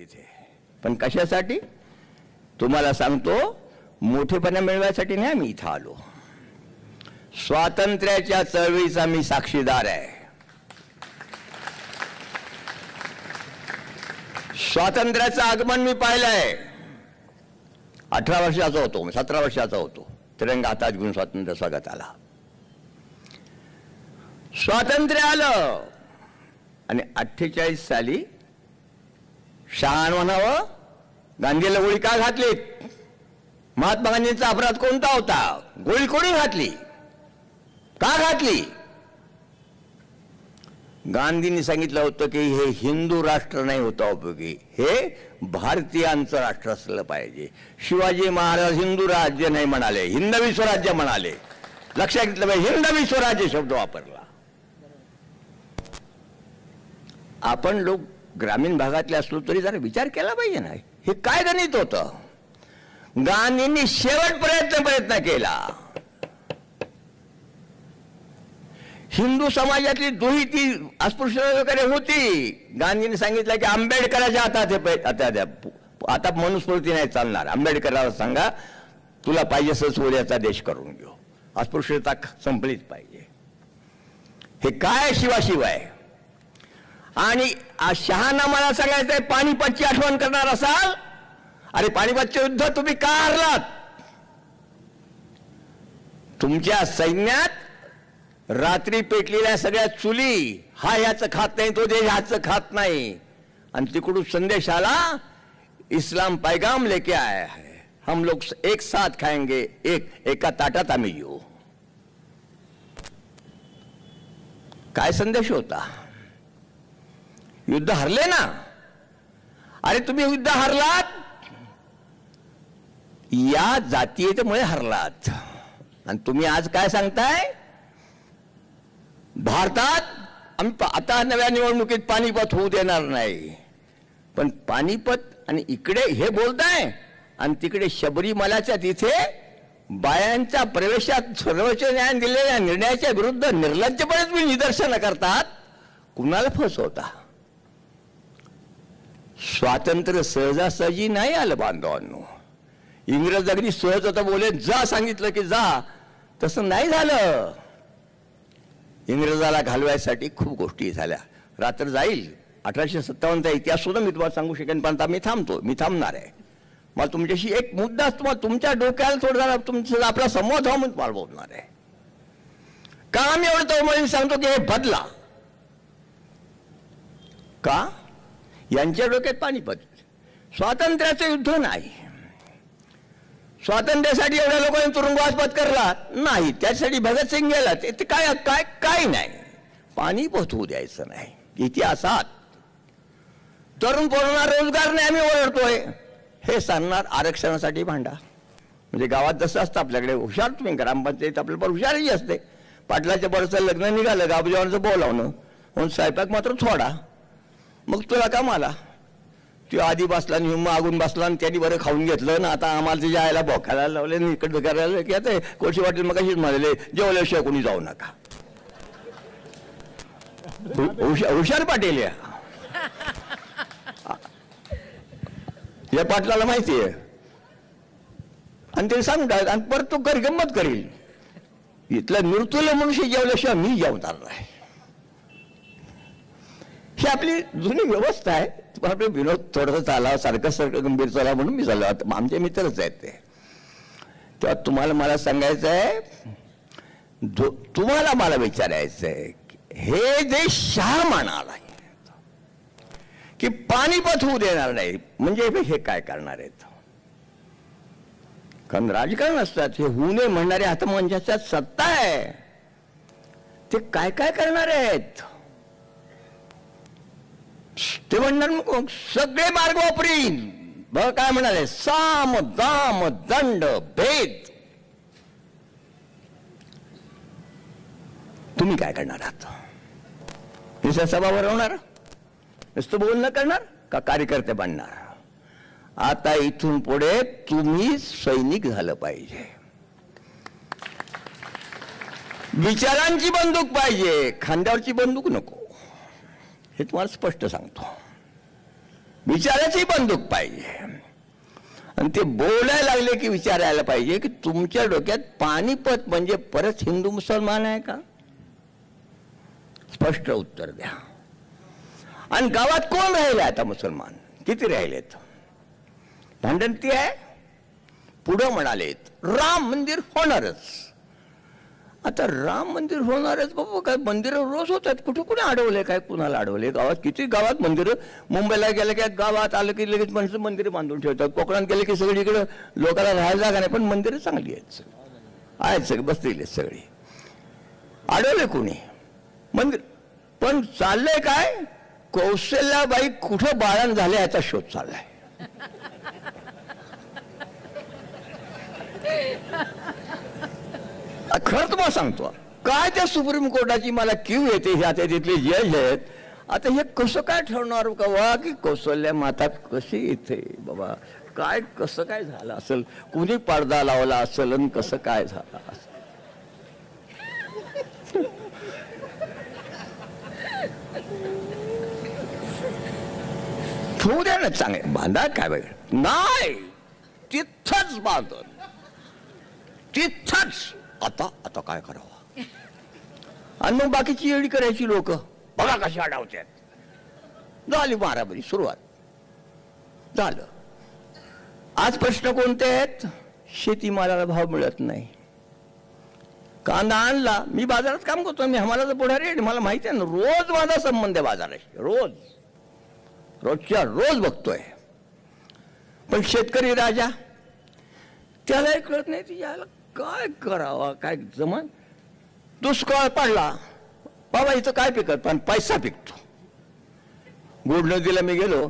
तिथे, पण कशासाठी तुम्हाला सांगतो, मोठेपणा मिळवायसाठी नाही आम्ही इथं आलो. स्वातंत्र्याच्या चळवळीचा मी साक्षीदार आहे. स्वातंत्र्याचं आगमन मी पाहिलंय. 18 वर्षाचा होतो, 17 वर्षाचा होतो, तिरंगा हातात घेऊन स्वातंत्र्य स्वागत आला. स्वातंत्र्य आलं आणि 48 साली शहाण म्हणावं, गांधीला गोळी का घातलीत? महात्मा गांधींचा अपराध कोणता होता? गोळी कोणी घातली? का घातली? गांधींनी सांगितलं होतं की हे हिंदू राष्ट्र नाही होता उपयोगी, हे भारतीयांचं राष्ट्र असलं पाहिजे. शिवाजी महाराज हिंदू राज्य नाही म्हणाले, हिंदवी स्वराज्य म्हणाले. लक्षात घेतलं पाहिजे, हिंदवी स्वराज्य शब्द वापरला. आपण लोक ग्रामीण भागातले असलो तरी जरा विचार केला पाहिजे ना, हे काय गणित होतं? गांधींनी शेवट प्रयत्न केला. हिंदू समाजातली दुही ती अस्पृश्यता वगैरे होती. गांधींनी सांगितलं की आंबेडकरांच्या हातात आता मनुस्मृती नाही चालणार, आंबेडकरांना सांगा तुला पाहिजे सोड्याचा देश करून घेऊ, अस्पृश्यता संपलीच पाहिजे. हे काय शिवाशिवाय? आणि शहाना मला सांगायचंय, पानिपतची आठवण करणार असाल, अरे पानिपतचे युद्ध तुम्ही का हरलात? तुमच्या सैन्यात रात्री पेटलेल्या सगळ्या चुली, हा ह्याचं खात नाही, तो देश ह्याचं खात नाही, आणि तिकडून संदेश आला, इस्लाम पैगाम लेके आया है, हम लोग एक साथ खाएंगे, एका ताटात आम्ही येऊ. काय संदेश होता? युद्ध हरले ना. अरे तुम्ही युद्ध हरलात, या जातीयतेमुळे हरलात. आणि तुम्ही आज काय सांगताय? भारतात आम्ही आता नव्या निवडणुकीत पानिपत होऊ देणार नाही. पण पानिपत आणि इकडे हे बोलताय, आणि तिकडे शबरीमलाच्या तिथे बायांच्या प्रवेशात सर्वोच्च न्यायालयाने दिलेल्या निर्णयाच्या विरुद्ध निर्लज्जपणे तुम्ही निदर्शनं करतात. कुणाला फसवता? स्वातंत्र्य सहजासहजी नाही आलं बांधवांनो. इंग्रज अगदी सहज होता बोले, जा सांगितलं की जा, तसं नाही झालं. इंग्रजाला घालवायसाठी खूप गोष्टी झाल्या. रात्र जाईल, 1857चा इतिहास सुद्धा मी तुम्हाला सांगू शकेन, पण आता मी थांबणार आहे. मला तुमच्याशी एक मुद्दा तुम्हाला तुमच्या डोक्याला थोडा तुमचा आपला संवाद व्हावा म्हणून तुम्हाला बोलणार आहे. का मी एवढं तो सांगतो की हे बदला का? यांच्या डोक्यात पानिपत, स्वातंत्र्याचं युद्ध नाही. स्वातंत्र्यासाठी एवढ्या लोकांनी तुरुंगवास पत्करला नाही, त्यासाठी भगतसिंग गेला, ते काय काय काय नाही. पानिपत होऊ द्यायचं नाही. इतिहासात तरुण पोरांना रोजगार नाही आम्ही ओरडतोय, हे सांगणार आरक्षणासाठी भांडा. म्हणजे गावात जसं असतं आपल्याकडे हुशार, तुम्ही ग्रामपंचायत आपल्याला हुशारही असते. पाटलाच्या बरोबर लग्न निघालं, गावजेवांचं बोलावणं, म्हणून स्वयंपाक मात्र थोडा, मग तुला का मला तो आधी बसला आणि मागून बसला आणि त्यांनी बरं खाऊन घेतलं ना. आता आम्हाला ते जायला बोखायला लावले, इकडे करायला की आता कोळशी वाटेल मग कशीच म्हणाले, जेवल्याशिवाय कोणी जाऊ नका. हुशार पाटील या पाटलाला माहिती आहे, आणि ते सांगतात, आणि परत तो गंमत करील. इथलं मृत्यूला मनुष्य जेवल्याशिवाय मी जेवणार नाही. ही आपली जुनी व्यवस्था आहे. आपले विनोद थोडंसं चालावं, सारखं गंभीर चालावं म्हणून मी चाललो. आमचे मित्रच आहेत ते. तेव्हा तुम्हाला मला सांगायचं आहे, तुम्हाला मला विचारायचं आहे, हे देश शहा म्हणाला की पानिपत होऊ देणार नाही, म्हणजे हे काय करणार आहेत? कारण राजकारण असतात, हे होऊ नये म्हणणारे आता म्हणजे सत्ता आहे, ते काय काय करणार आहेत? ते म्हणणार मग सगळे मार्ग वापरीन. बघ काय म्हणाले, साम दाम दंड भेद. तुम्ही काय करणार आहात? नुसतं सभा भरवणार, नुसतं बोलणं करणार का कार्यकर्ते बनणार? आता इथून पुढे तुम्ही सैनिक झालं पाहिजे. विचारांची बंदूक पाहिजे, खांद्यावरची बंदूक नको. हे तुम्हाला स्पष्ट सांगतो. विचाराची बंदूक पाहिजे. आणि ते बोलायला लागले की विचारायला पाहिजे की तुमच्या डोक्यात पानिपत म्हणजे परत हिंदू मुसलमान आहे का? स्पष्ट उत्तर द्या. आणि गावात कोण राहिले आता मुसलमान? किती राहिलेत? भांडण ती आहे. पुढं म्हणालेत राम मंदिर होणारच. आता राम मंदिर होणारच बाबा, काय मंदिर रोज होत आहेत. कुठे कुठे अडवले? काय कुणाला अडवले? गावात किती गावात मंदिरं. मुंबईला गेलं की गावात आलं की लगेच माणसं मंदिरं बांधून ठेवतात. कोकणात गेले की सगळीकडे लोकांना राहायला जागा नाही, पण मंदिरं चांगली आहेत सगळे बसलेले सगळी. अडवले कोणी मंदिर? पण चाललंय काय? कौशल्याबाई कुठं बाळण झाले याचा शोध चाललाय. खरं तुम्हाला सांगतो, काय त्या सुप्रीम कोर्टाची मला क्यू येते. हे आता तिथले जज आहेत. आता हे कसं काय ठरवणार का की कौशल्या माता कशी येते बाबा? काय कसं काय झालं असेल? कुणी पडदा लावला असेल आणि कसं काय झालं असेल? ठेवू द्या ना चांगले. बांधा काय बघ नाही, तिथंच बांधून तिथंच. आता आता काय करावं? आणि मग बाकीची एवढी करायची लोक बघा कशी अडवतात. झाली मारामारी सुरुवात झालं. आज प्रश्न कोणते आहेत? शेतीमालाला भाव मिळत नाही. कांदा आणला, मी बाजारात काम करतो, मी आम्हाला तर पुढे रेट मला माहिती आहे ना. रोज माझा संबंध आहे बाजाराशी, रोजच्या रोज बघतोय. पण शेतकरी राजा त्यालाही कळत नाही तिच्याला काय करावा, काय जमन. दुष्काळ पडला बाबा, इथं काय पिकत? पण पैसा पिकतो. गोड नदीला मी गेलो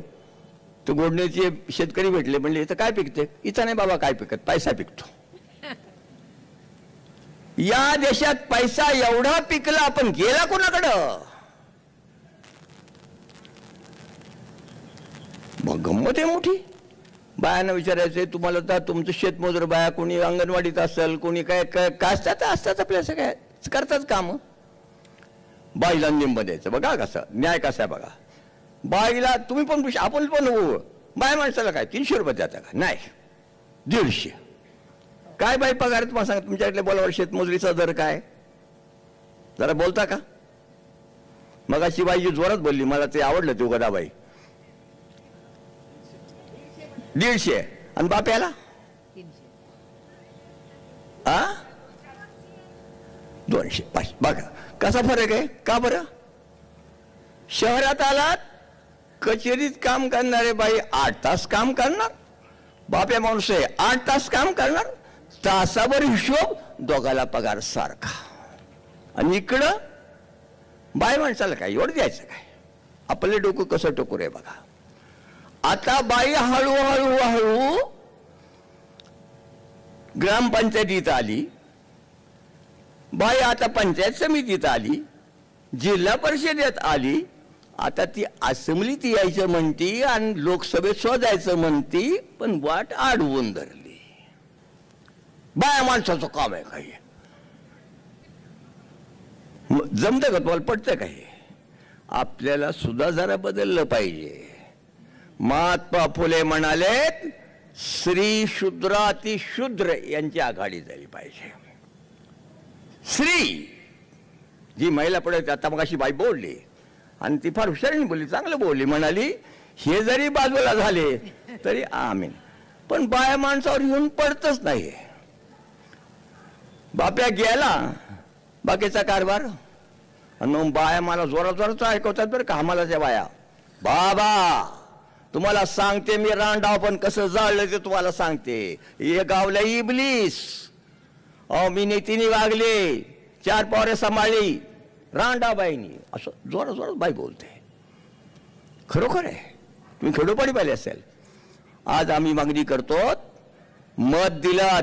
तर गोड नदीचे शेतकरी भेटले, म्हणले इथं काय पिकते? इथं नाही बाबा काय पिकत, पैसा पिकतो. या देशात पैसा एवढा पिकला, पण गेला कोणाकडं? मग गंमत आहे मोठी. बायांना विचारायचंय तुम्हाला, तर तुमचं शेतमजूर बाया कोणी अंगणवाडीत असेल, कोणी काय काय असतात आपल्या सगळ्या करतात काम. बाईला निंब द्यायचं बघा कसं न्याय कसा आहे बघा. बाईला तुम्ही पण आपण पण हो, बाय माणसाला काय 300 रुपये द्याता का? नाही 150. काय बाई पगार तुम्हाला सांगा तुमच्याकडे बोलावर शेतमजुरीचा दर काय? जरा बोलता का? मग अशी बाई जी जोरात बोलली मला ते आवडलं ते गदाबाई. 150 आणि बाप्याला 200 500. बघा कसा फरक आहे. का बरं? शहरात आलात कचेरीत काम करणारे बाई 8 तास काम करणार, बाप्या माणूस आहे 8 तास काम करणार. तासाभर हिशोब, दोघाला पगार सारखा. आणि इकडं बाय माणसाला काय एवढं द्यायचं काय? आपले डोकं कसं टोकू रे बघा. आता बाई हळूहळू ग्रामपंचायतीत आली, बाई आता पंचायत समितीत आली, जिल्हा परिषदेत आली. आता ती असेंब्लीत यायचं म्हणती आणि लोकसभेत शोधायचं म्हणती, पण वाट अडवून धरली. बाया माणसाचं काम आहे काही. जमतं का तुम्हाला? पटतं काही? आपल्याला सुद्धा जरा बदललं पाहिजे. महात्मा फुले म्हणालेत स्त्री शूद्राती शूद्र यांची आघाडी झाली पाहिजे. स्त्री जी महिला पडत आता मग अशी बाई बोलली आणि ती फार हुशारीने बोलली, चांगलं बोलली. म्हणाली हे जरी बाजूला झाले तरी आमीन, पण बाया माणसावर येऊन पडतच नाही. बाप्या गेला बाकीचा कारभार. आणि मग बाया मला जोरात ऐकवतात बरं का आम्हाला त्या बाया. बाबा तुम्हाला सांगते मी रांडाव पण कसं जाळलं ते तुम्हाला सांगते. हे गावला इबलीस. मी नीतीने वागले, 4 पावरे सांभाळली रांडाबाईनी. असं जोरात बाई बोलते. खरोखर आहे. तुम्ही खेडोपाडी पाहिले असेल. आज आम्ही मागणी करतो, मत दिलं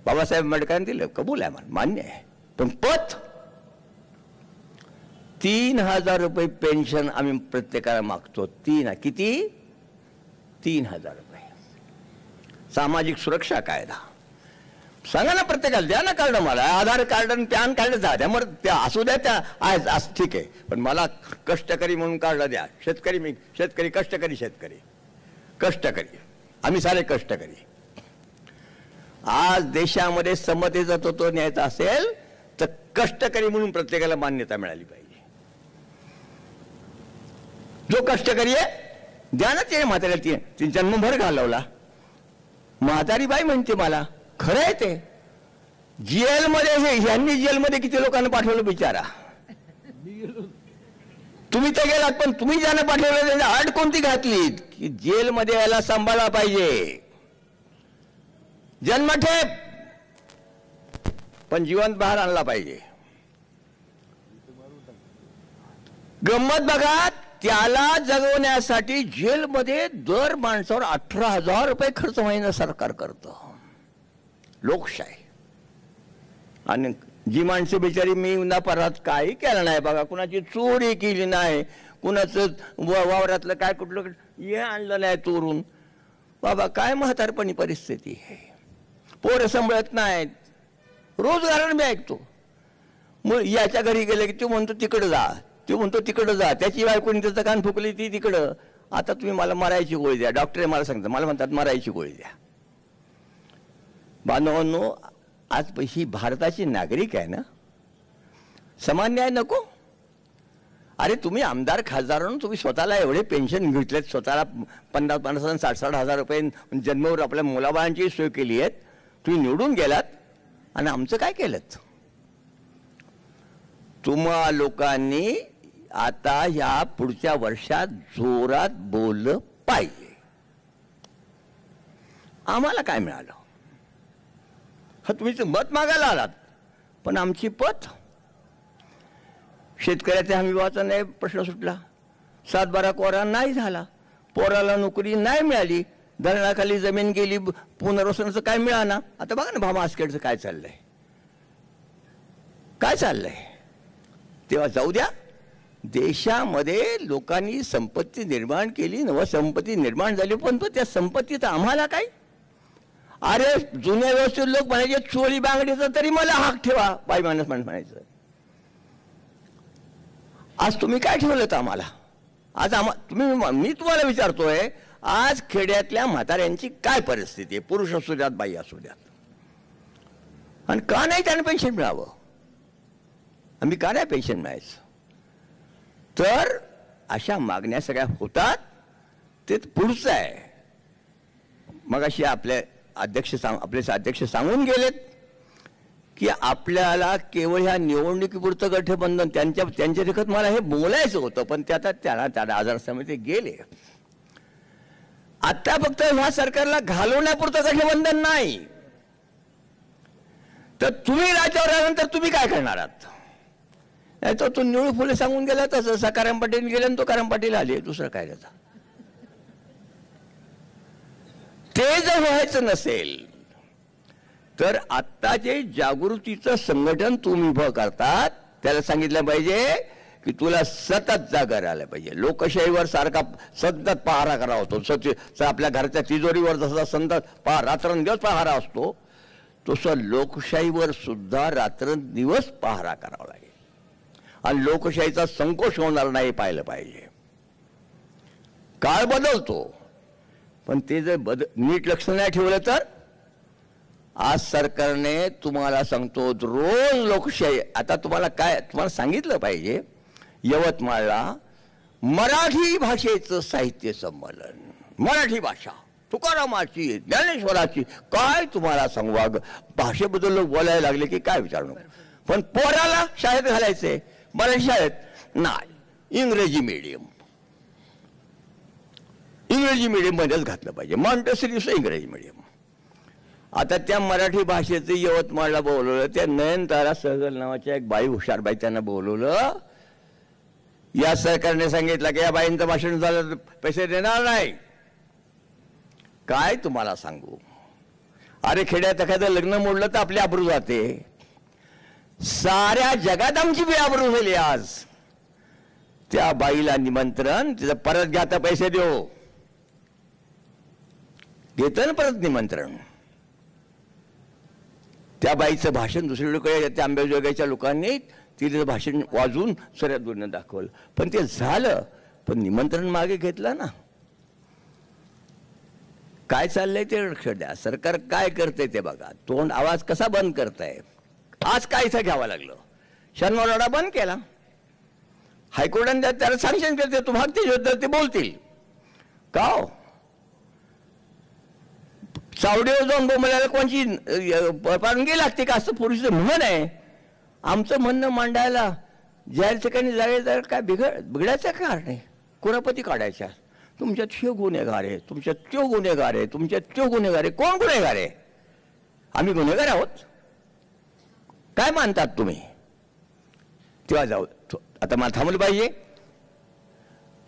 बाबासाहेब आंबेडकरांनी दिलं, कबूल आहे, मान्य आहे. पण पत 3000 रुपये पेन्शन आम्ही प्रत्येकाला मागतो. किती? 3000 रुपये. सामाजिक सुरक्षा कायदा. सांगा ना प्रत्येकाला, द्या ना कार्ड मला, आधार कार्ड आणि पॅन कार्ड द्या, मग त्या असू द्या, त्या आहे ठीक आहे, पण मला कष्टकरी म्हणून कार्ड द्या. शेतकरी, मी शेतकरी, कष्टकरी शेतकरी, कष्टकरी, आम्ही सारे कष्टकरी. आज देशामध्ये समतेचा तो न्यायचा असेल तर कष्टकरी म्हणून प्रत्येकाला मान्यता मिळाली पाहिजे. जो कष्टकरी आहे द्या ना. ते म्हाताऱ्याला ती जन्मभर घालवला, म्हातारी बाई म्हणते मला, खरं आहे ते. जेलमध्ये यांनी जेलमध्ये किती लोकांना पाठवलं बिचारा. तुम्ही तर गेलात, पण तुम्ही ज्यांना पाठवलं त्यांनी अट कोणती घातली की जेलमध्ये याला सांभाळला पाहिजे, जन्मठेप, पण जिवंत बाहेर आणला पाहिजे. गंमत बघा, त्याला जगवण्यासाठी जेलमध्ये दर माणसावर 18,000 रुपये खर्च महिना सरकार करतं. लोकशाही. आणि जी माणसं बिचारी मी उन्हापरात काही केलं नाही बघा, कुणाची चोरी केली नाही, कुणाचं वावरातलं काय कुठलं हे आणलं नाही चोरून, बाबा काय म्हातारपणी परिस्थिती आहे, पोरं सांभाळत नाहीत, रोजगाराने मी ऐकतो. मग याच्या घरी गेले की तो म्हणतो तिकडं जा, तो म्हणतो तिकडं जा, त्याची बायकोनी त्याचं कान फुकली ती तिकडं. आता तुम्ही मला मरायची गोळी द्या, डॉक्टर मला सांगतात, मला म्हणतात मरायची गोळी द्या. बांधवांनो, आज ही भारताची नागरिक आहे ना, समान न्याय नको. अरे तुम्ही आमदार खासदारांनो तुम्ही स्वतःला एवढे पेन्शन घेतलेत, स्वतःला 50-50, 60-60 हजार रुपये जन्मावर आपल्या मुलाबाळांची सोय केली आहे, तुम्ही निवडून गेलात आणि आमचं काय केलं. तुम्हा लोकांनी आता ह्या पुढच्या वर्षात जोरात बोललं पाहिजे. आम्हाला काय मिळालं, हा तुम्ही मत मागायला आलात, पण आमची पत शेतकऱ्याच्या हमीभावाचा नाही प्रश्न सुटला, 7-12 कोरा नाही झाला, पोराला नोकरी नाही मिळाली, धरणाखाली जमीन गेली, पुनर्वसनाचं काय मिळाना. आता बघा ना भामास्केटचं काय चाललंय, काय चाललंय. तेव्हा जाऊ द्या. देशामध्ये लोकांनी संपत्ती निर्माण केली, नवसंपत्ती निर्माण झाली, पण त्या संपत्तीत आम्हाला काय. अरे जुन्या व्यवस्थित लोक म्हणायचे चोळी बांगडीचा तरी मला हाक ठेवा, बाई माणूस म्हणायचं. आज तुम्ही काय ठेवलं तर आम्हाला. आज मी तुम्हाला विचारतोय, आज खेड्यातल्या म्हाताऱ्यांची काय परिस्थिती आहे, पुरुष असू द्यात बाई असू द्यात, आणि का नाही त्यांना पेन्शन मिळावं, आम्ही का नाही पेन्शन मिळायचं. तर अशा मागण्या सगळ्या होतात. ते पुढचं आहे. मग अशी आपले अध्यक्ष सांगून गेलेत की आपल्याला केवळ ह्या निवडणुकीपुरतं गठबंधन, त्यांच्या देखत मला हे बोलायचं होतं, पण त्याला आजारसमिती गेले. आता फक्त ह्या सरकारला घालवण्यापुरतं गठबंधन नाही, तर तुम्ही राज्यावर आल्यानंतर तुम्ही काय करणार आहात. नाही तो निळू फुले सांगून गेला तसं, सकाराम पाटील गेले आणि तो काराम पाटील आले, दुसरं काय त्याचा. ते जर व्हायचं नसेल तर आता जे जागृतीचं संघटन तुम्ही उभं करतात त्याला सांगितलं पाहिजे की तुला सतत जागा राहायला पाहिजे. लोकशाहीवर सारखा सतत पहारा करावा होतो, आपल्या घरच्या तिजोरीवर जसा सतत रात्रंदिवस पहारा असतो, तसं लोकशाहीवर सुद्धा रात्रंदिवस पहारा करावा लागेल. आणि लोकशाहीचा संकोच होणार नाही पाहिलं पाहिजे. काळ बदलतो, पण ते जर नीट लक्ष नाही ठेवलं तर आज सरकारने तुम्हाला सांगतो रोज लोकशाही. आता तुम्हाला सांगितलं पाहिजे, यवतमाळला मराठी भाषेचं साहित्य संमेलन, मराठी भाषा तुकारामाची, ज्ञानेश्वराची, काय तुम्हाला सांगू, भाषेबद्दल लोक बोलायला लागले की काय विचारू नको. पण पोराला शाळेत घालायचे, मराठी शाळेत नाही, इंग्रजी मीडियम मध्येच घातलं पाहिजे, मॉन्टेसरी इंग्रजी मीडियम. आता त्या मराठी भाषेचं यवतमाळला बोलवलं, त्या नयनतारा सहगल नावाच्या एक बाई, हुशार बाई, त्यांना बोलवलं. या सरकारने सांगितलं की या बाईंचं भाषण झालं तर पैसे देणार नाही. काय तुम्हाला सांगू, अरे खेड्यात एखादं लग्न मोडलं तर आपली आबरू जाते, साऱ्या जगात आमची बी आबरू झाली. आज त्या बाईला निमंत्रण, तिचं परत घ्या तर पैसे देऊ, घेतं ना परत निमंत्रण. त्या बाईचं भाषण दुसरीकडे त्या अंबाजोगाईच्या लोकांनी तिचं भाषण वाजवून सगळ्या दूरनं दाखवलं. पण ते झालं, पण निमंत्रण मागे घेतलं ना. काय चाललंय ते लक्ष द्या. सरकार काय करते ते बघा. तोंड आवाज कसा बंद करताय. आज काय इथं घ्यावं लागलं. शनिवार लढा बंद केला. हायकोर्टाने त्याला सँक्शन केलं. ते भागतील ते बोलतील का हो. चावडीवर जाऊन बोंबल्याला कोणची परवानगी लागते का असं पुरुषचं म्हणणं आहे. आमचं म्हणणं मांडायला जाहीर ठिकाणी जायचं काय बिघडायचं का नाही. कुरापती काढायच्या. तुमच्यात शिव गुन्हेगार आहे, तुमच्यात त्यो गुन्हेगार आहे, तुमच्यात त्यो गुन्हेगार आहे. कोण गुन्हेगार आहे. आम्ही गुन्हेगार आहोत काय मानतात तुम्ही. तेव्हा जाऊ. आता मला थांबलं पाहिजे.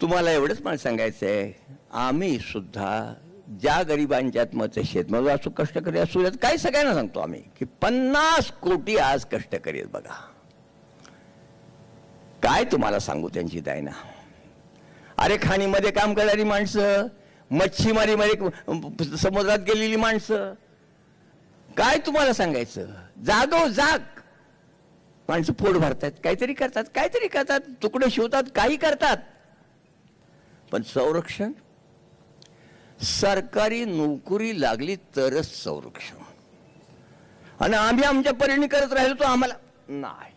तुम्हाला एवढंच मला सांगायचं आहे, आम्ही सुद्धा ज्या गरिबांच्यात मत शेतमजूर असो, कष्टकरी असू यात काही सगळ्यांना सांगतो आम्ही की 50 कोटी आज कष्टकरी आहेत बघा. काय तुम्हाला सांगू त्यांची दायना. अरे खाणीमध्ये काम करणारी माणसं, मच्छीमारीमध्ये समुद्रात गेलेली माणसं, काय तुम्हाला सांगायचं. जाग माणसं पोट भरतात, काहीतरी करतात, तुकडे शिवतात, काही करतात. पण संरक्षण, सरकारी नोकरी लागली तरच संरक्षण. आणि आम्ही आमच्या परीने करत राहिलो तो आम्हाला नाही.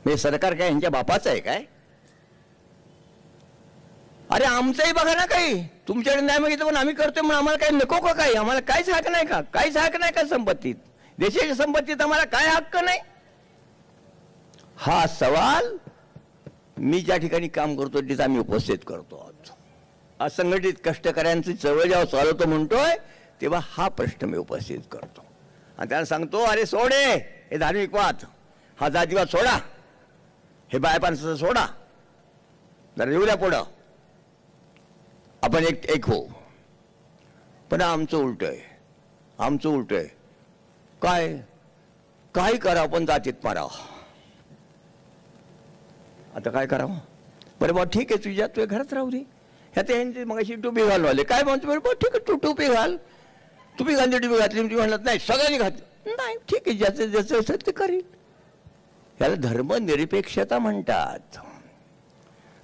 हे सरकार काय यांच्या बापाचं आहे काय. अरे आमचंही बघा ना. काही तुमच्याकडे नाही मागितलं पण आम्ही करतोय म्हणून आम्हाला काही नको का. काही आम्हाला काहीच हक्क नाही का. काहीच हक्क नाही का संपत्तीत. देशाच्या संपत्तीत आम्हाला काय हक्क नाही. हा सवाल मी ज्या ठिकाणी काम करतो तिथं आम्ही उपस्थित करतो. असंघटित कष्टकऱ्यांची चळवळ जेव्हा चालवतो म्हणतोय तेव्हा हा प्रश्न मी उपस्थित करतो. आणि त्याला सांगतो, अरे सोडे हे धार्मिक वाद, हा जातीवाद सोडा, हे बायपांचं सोडा, जरा येऊ द्या पुढं, आपण एक हो. पण आमचं उलट आहे. काय करावं पण जातीत मारावं. आता काय करावं. बरं बा ठीक आहे, तुझ्या घरात राहू दे. ह्या मग अशी टोपी घालवाले काय म्हणतो. बरं ठीक आहे, तू टोपी घाल. टोपी घातली मी म्हणत नाही सगळ्यांनी घातली नाही. ठीक आहे, ज्याचं असेल ते करील. याला धर्मनिरपेक्षता म्हणतात,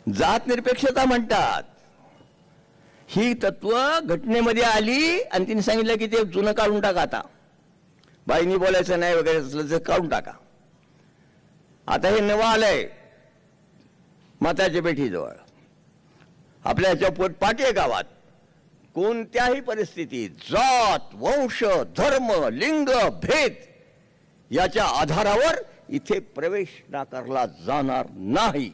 जात निरपेक्षता म्हणतात. ही तत्व घटनेमध्ये आली आणि तिने सांगितलं की ते जुनं काढून टाका. आता बाईनी बोलायचं नाही वगैरे असलं तर काढून टाका. आता हे नवं आलंय माताच्या पेठीजवळ आपल्या ह्याच्या पाटी गावात. कोणत्याही परिस्थितीत जात, वंश, धर्म, लिंग, भेद याच्या आधारावर इथे प्रवेश नाकारला जाणार नाही.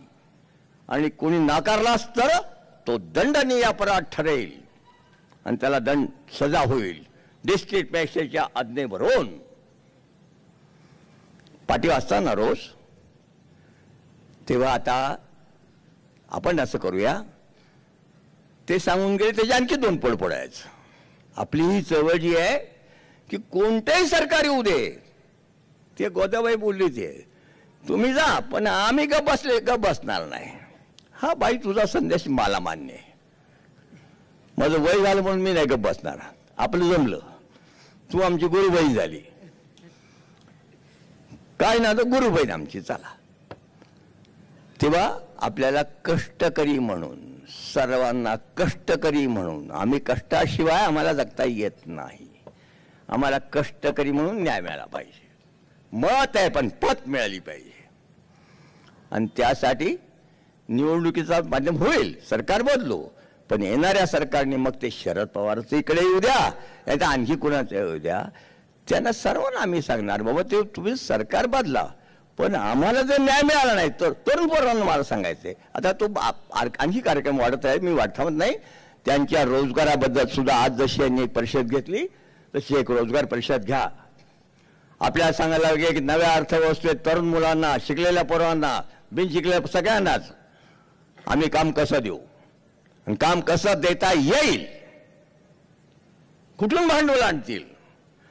आणि कोणी नाकारलाच तर तो दंडनीय अपराध ठरेल आणि त्याला सजा होईल. डिस्ट्रिक्ट मॅजिस्ट्रेटच्या आज्ञेवरून. पाटी वाचताना रोज. तेव्हा आता आपण असं करूया, ते सांगून गेले त्याच्या आणखी 2 पड पडायचं. आपली ही चळवळ जी आहे की कोणतेही सरकार येऊ दे. ते गोदाबाई बोलली ते तुम्ही जा पण आम्ही गप बसणार नाही. हा बाई तुझा संदेश मला मान्य आहे. माझं वय झालं म्हणून मी नाही गप बसणार. आपलं जमलं, तू आमची गुरुबाई झाली. काय ना तर गुरुबाई आमची. चला. तेव्हा आपल्याला कष्टकरी म्हणून, सर्वांना कष्टकरी म्हणून, आम्ही कष्टाशिवाय आम्हाला जगता येत नाही. आम्हाला कष्टकरी म्हणून न्याय मिळाला पाहिजे. मत आहे पण पत मिळाली पाहिजे. आणि त्यासाठी निवडणुकीचा माध्यम होईल. सरकार बदलो पण येणाऱ्या सरकारने मग ते शरद पवारचं इकडे येऊ द्या, याचा आणखी कुणाचं येऊ द्या, त्यांना सर्वांना आम्ही सांगणार बाबा ते तुम्ही सरकार बदला पण आम्हाला जर न्याय मिळाला नाही तर तरुण पोरांना मला सांगायचंय. आता तो आणखी कार्यक्रम वाढत आहे, मी वाट थांबत नाही. त्यांच्या रोजगाराबद्दल सुद्धा आज जशी यांनी परिषद घेतली तशी एक रोजगार परिषद घ्या. आपल्याला सांगायला लागेल की नव्या अर्थव्यवस्थेत तरुण मुलांना, शिकलेल्या पोरांना, बिनशिकलेल्या सगळ्यांनाच आम्ही काम कसं देऊ आणि काम कसं देता येईल, कुठून भांडवल आणतील,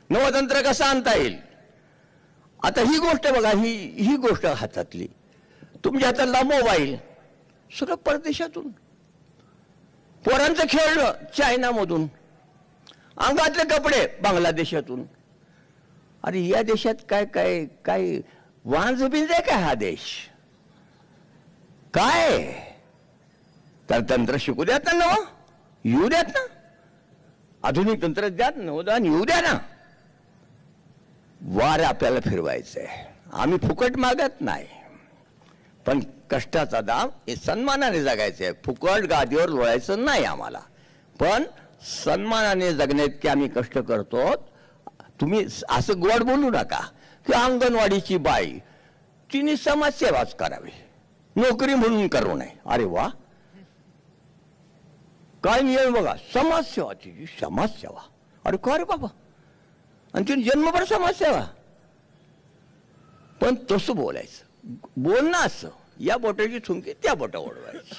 नवतंत्र कसं आणता येईल. आता ही गोष्ट बघा, ही गोष्ट हातातली, तुमच्या हातातला मोबाईल सगळं परदेशातून, पोरांचं खेळणं चायनामधून, अंगातले कपडे बांगलादेशातून. अरे या देशात काय काय काय वांज बिल आहे काय हा देश? काय तर तंत्र शिकू द्यात ना, नव येऊ द्यात ना, आधुनिक तंत्रज्ञान नवोदान येऊ द्या ना. वार आपल्याला फिरवायचंय. आम्ही फुकट मागत नाही, पण कष्टाचा दाम हे सन्मानाने जगायचं आहे. फुकट गादीवर लोळायचं नाही आम्हाला, पण सन्मानाने जगण्यात की आम्ही कष्ट करतो. तुम्ही असं गोड बोलू नका की अंगणवाडीची बाई तिने समाजसेवाच करावी, नोकरी म्हणून करू नये. अरे वा, काय नियम बघा, समाजसेवा, तिची समाजसेवा. अरे का रे बाबा, आणि तिने जन्मभर समाजसेवा. पण तसं बोलायचं, बोलणं असं, या बोटाची थुंकी त्या बोटा ओढवायची.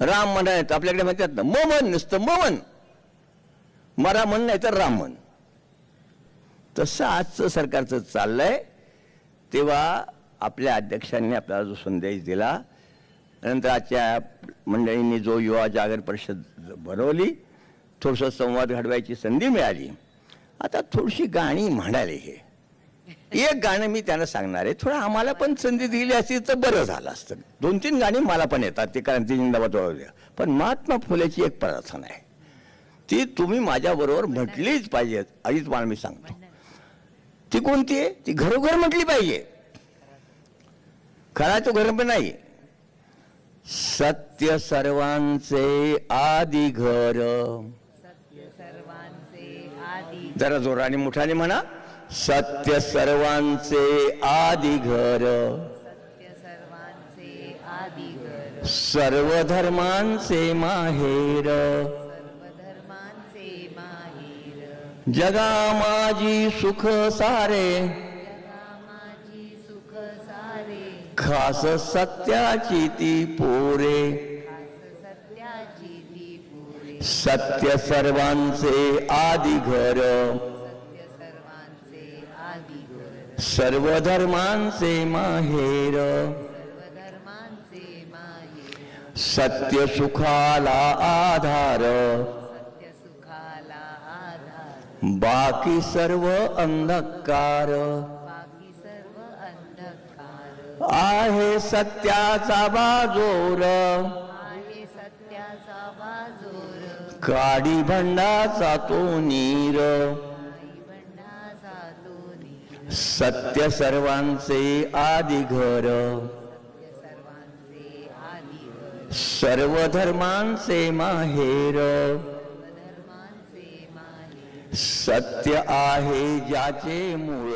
राम म्हणायचं आपल्याकडे म्हणतात ना, ममन नसतं ममन, मरा म्हण नाही तर राम म्हण. तसं आजचं सरकारचं चाललंय. तेव्हा आपल्या अध्यक्षांनी आपल्याला जो संदेश दिला, नंतर आजच्या मंडळींनी जो युवा जागर परिषद भरवली, थोडंसं संवाद घडवायची संधी मिळाली. आता थोडीशी गाणी म्हणाली. हे एक गाणं मी त्यांना सांगणार आहे. थोडं आम्हाला पण संधी दिली असती तर बरं झालं असतं. 2-3 गाणी मला पण येतात, ते क्रांती जिंदाबाद वगैरे. पण महात्मा फुलेची एक प्रार्थना आहे, ती तुम्ही माझ्याबरोबर म्हटलीच पाहिजे. अडीच मला मी सांगतो. ती कोणती आहे? ती घरोघर म्हटली पाहिजे. खरा तो घर पण नाही. सत्य सर्वांचे आदी घर. जरा जोराने मोठ्याने म्हणा. सत्य सर्वांचे आदी घर, सर्व धर्मांचे माहेर. जगा माझी सुख सारे, खास सत्याची ती पोरे. सत्य सर्वांचे आदी घर, सर्व धर्मांचे माहेर. सत्य सुखाला आधार, बाकी सर्व अंधकार. आहे सत्याचा बाजोर, काडी भंडाचा तो नीर. सत्य सर्वांचे आदी घर, सर्व धर्मांचे माहेर. सत्य आहे ज्याचे मूळ,